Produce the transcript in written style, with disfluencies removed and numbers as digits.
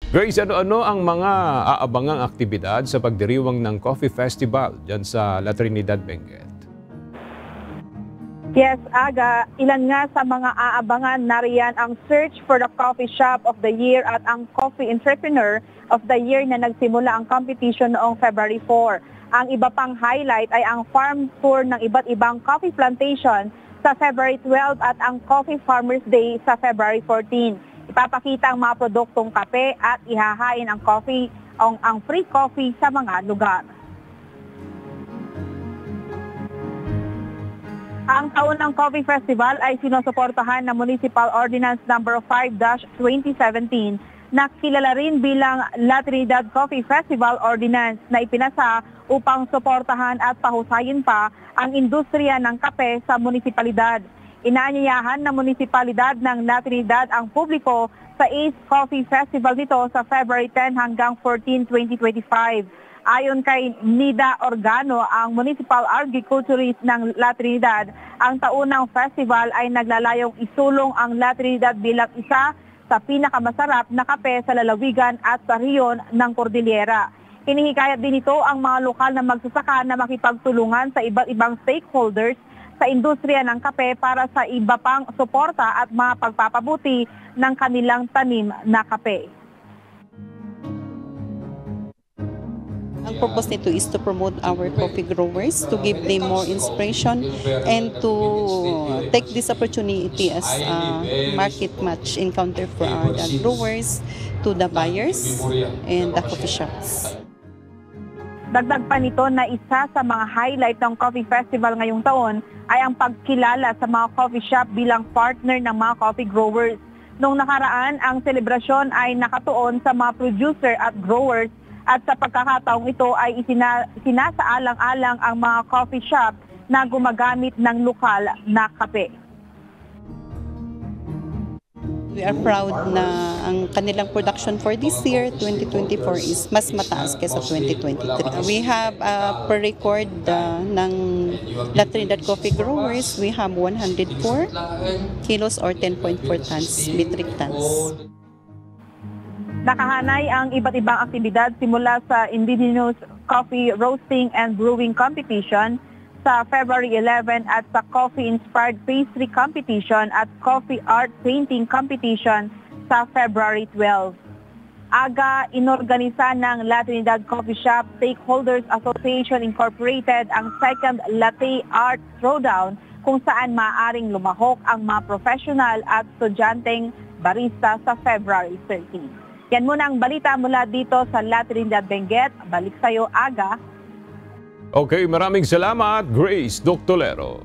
Grace, ano-ano ang mga aabangang aktibidad sa pagdiriwang ng Coffee Festival dyan sa La Trinidad, Benguet? Yes, Aga, ilan nga sa mga aabangan nariyan ang Search for the Coffee Shop of the Year at ang Coffee Entrepreneur of the Year na nagsimula ang competition noong February 4. Ang iba pang highlight ay ang farm tour ng iba't ibang coffee plantation sa February 12 at ang Coffee Farmers Day sa February 14. Ipapakita ang mga produktong kape at ihahain ang free coffee sa mga lugar. Ang taunang Coffee Festival ay sinusuportahan ng Municipal Ordinance No. 5-2017 na kilala rin bilang La Trinidad Coffee Festival Ordinance na ipinasa upang suportahan at pahusayin pa ang industriya ng kape sa munisipalidad. Inaanyayahan ng munisipalidad ng La Trinidad ang publiko sa Ace Coffee Festival nito sa February 10 hanggang 14, 2025. Ayon kay Nida Organo, ang Municipal Agriculturist ng La Trinidad, ang taunang festival ay naglalayong isulong ang La Trinidad bilang isa sa pinakamasarap na kape sa lalawigan at sa rehiyon ng Cordillera. Hinihikayat din ito ang mga lokal na magsasaka na makipagtulungan sa iba't ibang stakeholders sa industriya ng kape para sa iba pang suporta at mga pagpapabuti ng kanilang tanim na kape. Ang purpose nito is to promote our coffee growers, to give them more inspiration, and to take this opportunity as a market match encounter for the growers, to the buyers, and the coffee shops. Dagdag pa nito na isa sa mga highlight ng Coffee Festival ngayong taon ay ang pagkilala sa mga coffee shop bilang partner ng mga coffee growers. Noong nakaraan, ang selebrasyon ay nakatuon sa mga producer at growers. At sa pagkakataong ito ay sinasaalang-alang ang mga coffee shop na gumagamit ng lokal na kape. We are proud na ang kanilang production for this year, 2024, is mas mataas kaysa 2023. We have per record ng La Trinidad Coffee Growers, we have 104 kilos or 10.4 tons, metric tons. Nakahanay ang iba't ibang aktibidad simula sa Indigenous Coffee Roasting and Brewing Competition sa February 11 at sa Coffee-Inspired Pastry Competition at Coffee Art Painting Competition sa February 12. Aga, inorganisa ng La Trinidad Coffee Shop Stakeholders Association Incorporated ang second Latte Art Throwdown kung saan maaaring lumahok ang mga professional at estudyanteng barista sa February 13. Yan muna ang balita mula dito sa La Trinidad, Benguet. Balik sa'yo, Aga. Okay, maraming salamat, Grace Doctolero.